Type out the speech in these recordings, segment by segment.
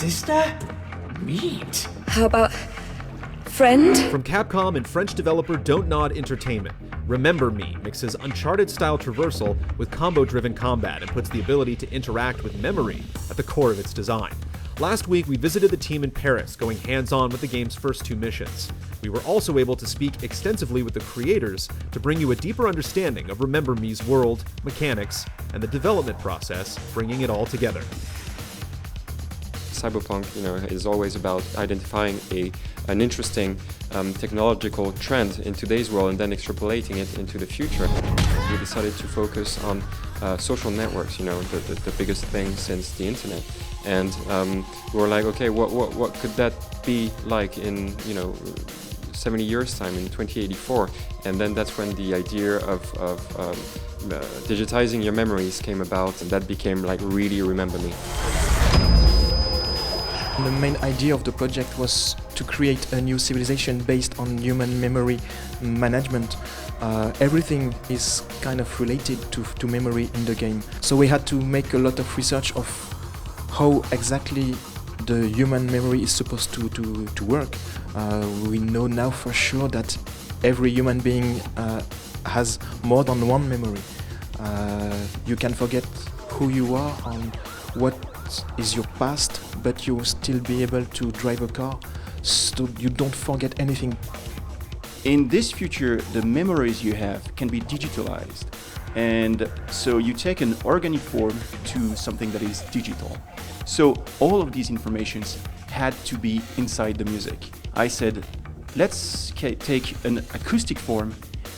Sister? Meet. How about friend? From Capcom and French developer Don't Nod Entertainment, Remember Me mixes Uncharted-style traversal with combo-driven combat and puts the ability to interact with memory at the core of its design. Last week, we visited the team in Paris, going hands-on with the game's first 2 missions. We were also able to speak extensively with the creators to bring you a deeper understanding of Remember Me's world, mechanics, and the development process, bringing it all together. Cyberpunk, is always about identifying an interesting technological trend in today's world and then extrapolating it into the future. We decided to focus on social networks, the biggest thing since the internet. And we were like, okay, what could that be like in 70 years time, in 2084? And then that's when the idea of digitizing your memories came about, and that became like really Remember Me. The main idea of the project was to create a new civilization based on human memory management. Everything is kind of related to memory in the game. So we had to make a lot of research of how exactly the human memory is supposed to work. We know now for sure that every human being has more than one memory. You can forget who you are and what is your past, but you will still be able to drive a car, so you don't forget anything. In this future, the memories you have can be digitalized, and so you take an organic form to something that is digital. So all of these informations had to be inside the music. I said, let's take an acoustic form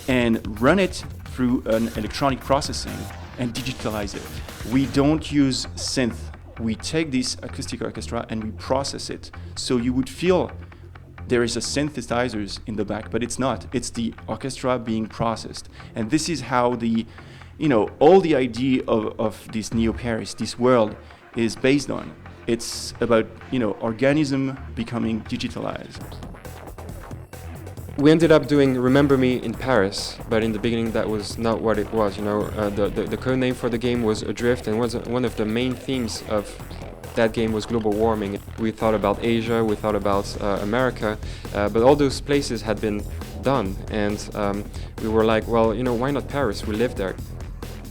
and run it through an electronic processing and digitalize it. We don't use synth. We take this acoustic orchestra and we process it. So you would feel there is a synthesizers in the back, but it's not. It's the orchestra being processed. And this is how all the idea of this Neo Paris, this world, is based on. It's about, organism becoming digitalized. We ended up doing Remember Me in Paris, but in the beginning that was not what it was. The code name for the game was Adrift, and one of the main themes of that game was global warming. We thought about Asia, we thought about America, but all those places had been done, and we were like, well, why not Paris? We live there.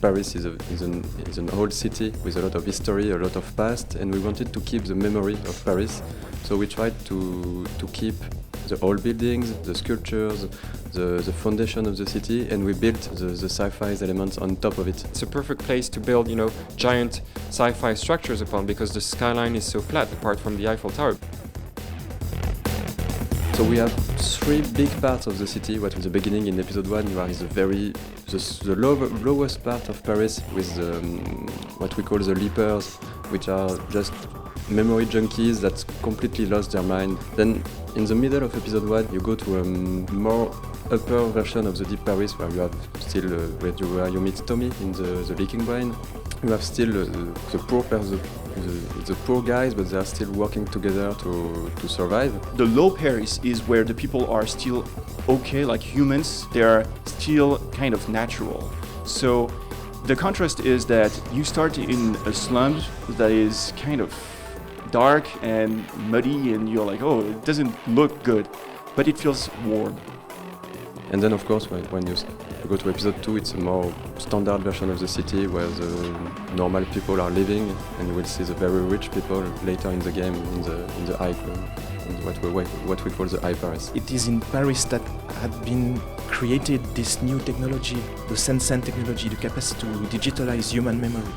Paris is an old city with a lot of history, a lot of past, and we wanted to keep the memory of Paris. So we tried to keep the old buildings, the sculptures, the foundation of the city, and we built the sci-fi elements on top of it. It's a perfect place to build, giant sci-fi structures upon, because the skyline is so flat, apart from the Eiffel Tower. So we have 3 big parts of the city. What in the beginning in episode 1 you are is the lowest part of Paris with what we call the leapers, which are just memory junkies that completely lost their mind. Then in the middle of episode 1 you go to a more upper version of the Deep Paris, where you have still where you meet Tommy in the leaking brain. You have still the poor guys, but they are still working together to survive. The low Paris is where the people are still okay, like humans. They are still kind of natural. So the contrast is that you start in a slum that is kind of dark and muddy, and you're like, oh, it doesn't look good, but it feels warm. And then, of course, when you go to episode 2, it's a more standard version of the city where the normal people are living, and you will see the very rich people later in the game in the high, what we call the high Paris. It is in Paris that had been created this new technology, the Sensen technology, the capacity to digitalize human memory.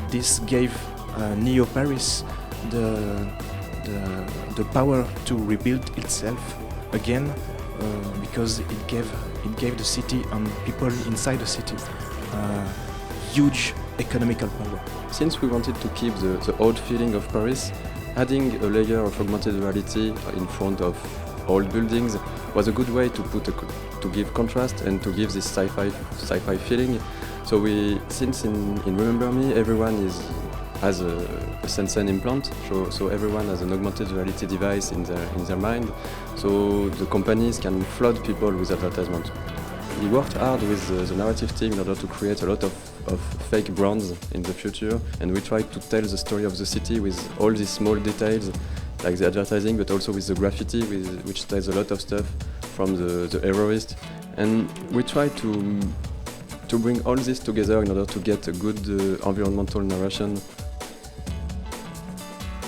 This gave Neo Paris the power to rebuild itself again, because it gave the city and people inside the city huge economical power. Since we wanted to keep the old feeling of Paris, adding a layer of augmented reality in front of old buildings was a good way to give contrast and to give this sci-fi feeling. So since in Remember Me everyone has a Sensen implant, so everyone has an augmented reality device in their mind, so the companies can flood people with advertisements. He worked hard with the narrative team in order to create a lot of fake brands in the future, and we tried to tell the story of the city with all these small details, like the advertising, but also with the graffiti, which tells a lot of stuff from the heroist. And we tried to bring all this together in order to get a good environmental narration.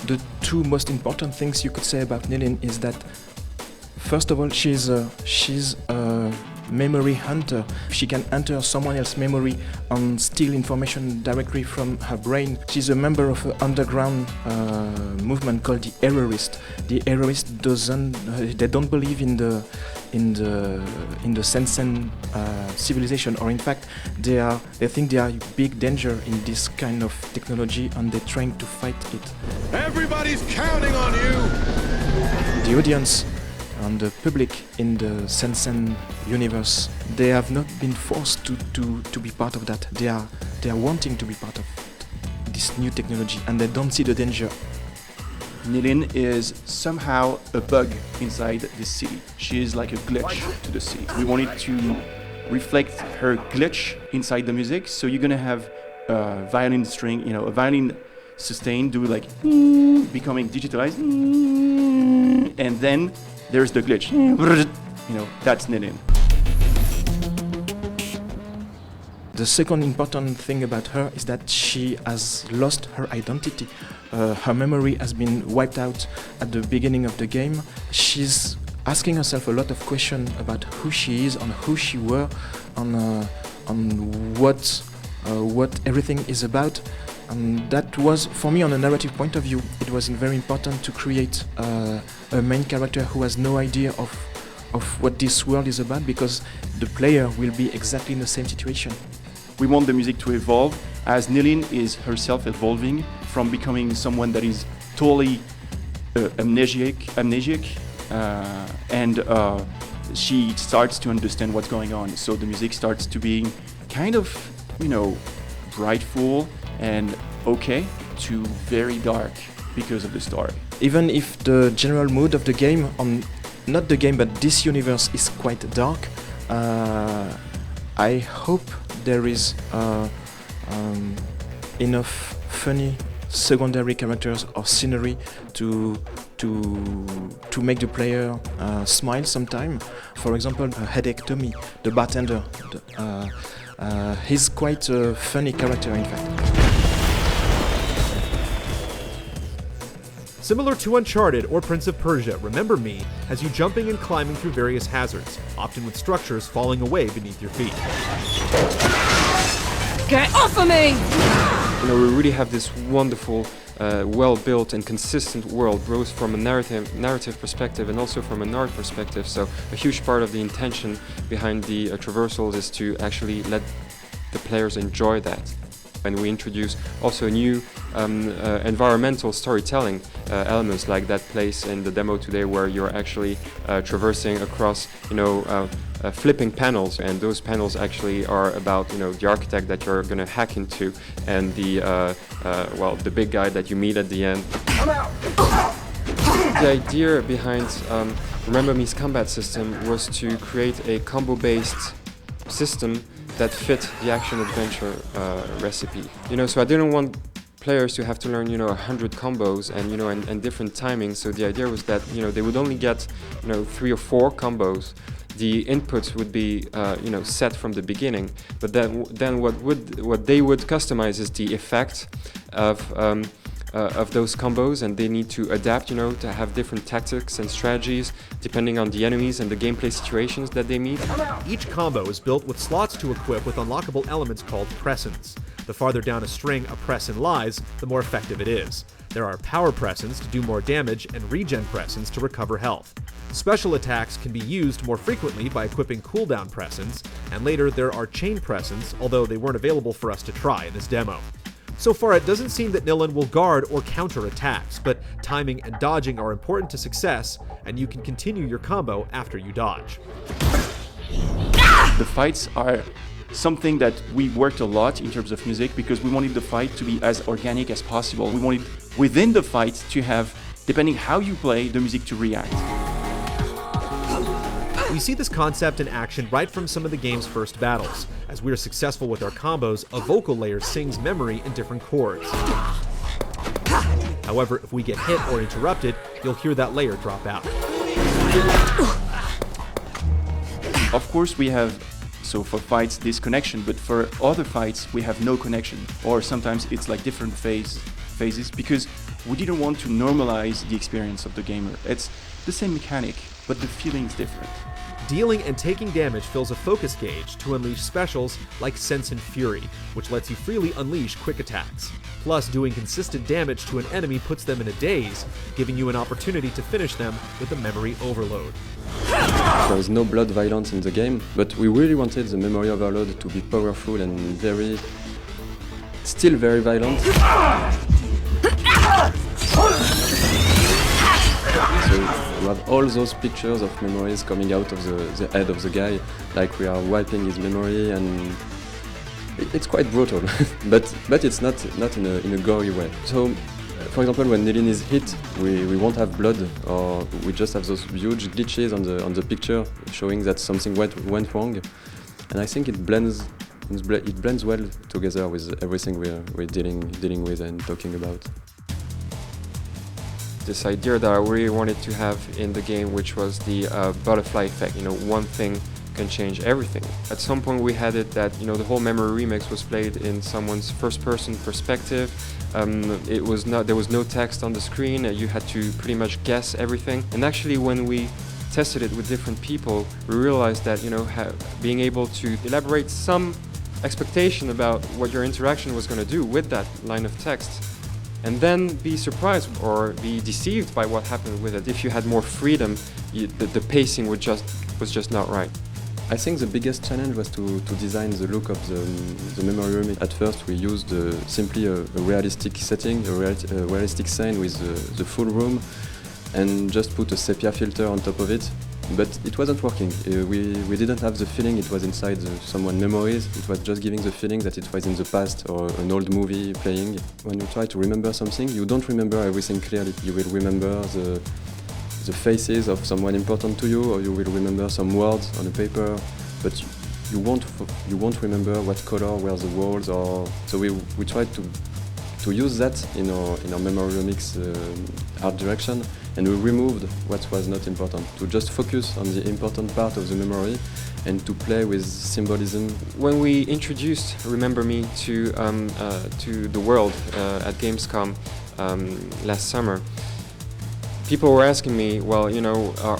The two most important things you could say about Nilin is that, first of all, she's a memory hunter. She can enter someone else's memory and steal information directly from her brain. She's a member of an underground movement called the Errorist. The Errorist they don't believe in the Sensen civilization, or in fact they think they are a big danger in this kind of technology, and they're trying to fight it. Everybody's counting on you! The audience and the public in the Sensen universe, they have not been forced to be part of that. They are wanting to be part of this new technology, and they don't see the danger. Nilin is somehow a bug inside this city. She is like a glitch to the city. We wanted to reflect her glitch inside the music, so you're gonna have a violin string, a violin sustain, do like becoming digitalized, and then there's the glitch. That's Nilin. The second important thing about her is that she has lost her identity. Her memory has been wiped out at the beginning of the game. She's asking herself a lot of questions about who she is and who she were, on what everything is about. And that was, for me, on a narrative point of view, it was very important to create a main character who has no idea of what this world is about, because the player will be exactly in the same situation. We want the music to evolve as Nilin is herself evolving from becoming someone that is totally amnesiac, and she starts to understand what's going on. So the music starts to be kind of, brightful and okay to very dark because of the story. Even if the general mood of the game, not the game but this universe, is quite dark, I hope there is enough funny secondary characters or scenery to make the player smile sometime. For example, Headache Tommy, the bartender, he's quite a funny character, in fact. Similar to Uncharted or Prince of Persia, Remember Me has you jumping and climbing through various hazards, often with structures falling away beneath your feet. Get off of me! We really have this wonderful, well-built and consistent world, both from a narrative perspective and also from an art perspective. So a huge part of the intention behind the traversals is to actually let the players enjoy that. And we introduce also new environmental storytelling elements, like that place in the demo today where you're actually traversing across, flipping panels, and those panels actually are about, the architect that you're going to hack into, and the big guy that you meet at the end. The idea behind Remember Me's combat system was to create a combo-based system that fit the action-adventure recipe. So I didn't want players to have to learn, 100 combos and different timings. So the idea was that, they would only get, 3 or 4 combos. The inputs would be, set from the beginning. But then what they would customize is the effect of those combos, and they need to adapt, to have different tactics and strategies depending on the enemies and the gameplay situations that they meet. Each combo is built with slots to equip with unlockable elements called presents. The farther down a string a present lies, the more effective it is. There are power presents to do more damage and regen presents to recover health. Special attacks can be used more frequently by equipping cooldown presents, and later there are chain presents, although they weren't available for us to try in this demo. So far, it doesn't seem that Nilin will guard or counter attacks, but timing and dodging are important to success, and you can continue your combo after you dodge. The fights are something that we worked a lot in terms of music, because we wanted the fight to be as organic as possible. We wanted within the fight to have, depending how you play, the music to react. We see this concept in action right from some of the game's first battles. As we are successful with our combos, a vocal layer sings memory in different chords. However, if we get hit or interrupted, you'll hear that layer drop out. Of course, we have, so for fights, this connection, but for other fights, we have no connection. Or sometimes it's like different phases, because we didn't want to normalize the experience of the gamer. It's the same mechanic, but the feeling's different. Dealing and taking damage fills a focus gauge to unleash specials like Sense and Fury, which lets you freely unleash quick attacks. Plus, doing consistent damage to an enemy puts them in a daze, giving you an opportunity to finish them with a memory overload. There is no blood violence in the game, but we really wanted the memory overload to be powerful and still very violent. So you have all those pictures of memories coming out of the head of the guy, like we are wiping his memory, and it's quite brutal, but it's not in a gory way. So, for example, when Nilin is hit, we won't have blood, or we just have those huge glitches on the picture showing that something went wrong, and I think it blends well together with everything we're dealing with and talking about. This idea that I really wanted to have in the game, which was the butterfly effect. One thing can change everything. At some point we had it that the whole memory remix was played in someone's first-person perspective. There was no text on the screen. You had to pretty much guess everything. And actually, when we tested it with different people, we realized that being able to elaborate some expectation about what your interaction was going to do with that line of text, and then be surprised or be deceived by what happened with it. If you had more freedom, the pacing was just not right. I think the biggest challenge was to design the look of the memory remix. At first we used simply a realistic setting, a realistic scene with the full room, and just put a sepia filter on top of it. But it wasn't working. We didn't have the feeling it was inside someone's memories. It was just giving the feeling that it was in the past or an old movie playing. When you try to remember something, you don't remember everything clearly. You will remember the faces of someone important to you, or you will remember some words on a paper, but you won't remember what color were the walls. Or so we tried to use that in our memory remix art direction, and we removed what was not important, to just focus on the important part of the memory and to play with symbolism. When we introduced Remember Me to the world at Gamescom last summer, people were asking me, well,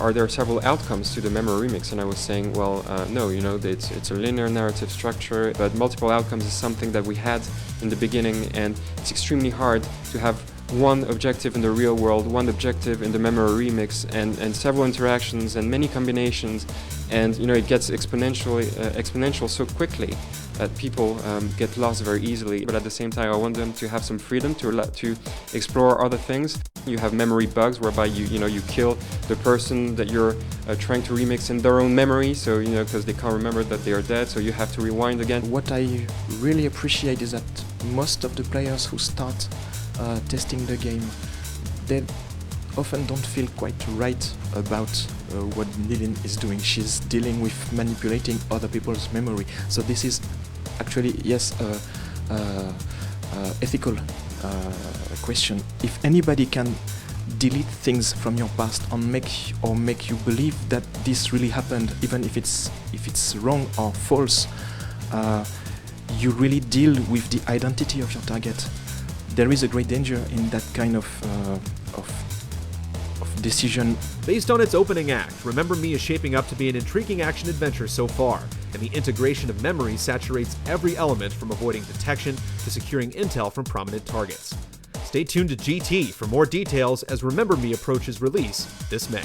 are there several outcomes to the memory remix? And I was saying, well, no, it's a linear narrative structure, but multiple outcomes is something that we had in the beginning, and it's extremely hard to have one objective in the real world, one objective in the memory remix, and several interactions and many combinations, and it gets exponential so quickly that people get lost very easily. But at the same time, I want them to have some freedom to explore other things. You have memory bugs whereby you kill the person that you're trying to remix in their own memory, so because they can't remember that they are dead, so you have to rewind again. What I really appreciate is that most of the players who start testing the game, they often don't feel quite right about what Nilin is doing. She's dealing with manipulating other people's memory. So this is actually, yes, ethical question. If anybody can delete things from your past and make you believe that this really happened, even if it's wrong or false, you really deal with the identity of your target. There is a great danger in that kind of decision. Based on its opening act, Remember Me is shaping up to be an intriguing action-adventure so far, and the integration of memory saturates every element from avoiding detection to securing intel from prominent targets. Stay tuned to GT for more details as Remember Me approaches release this May.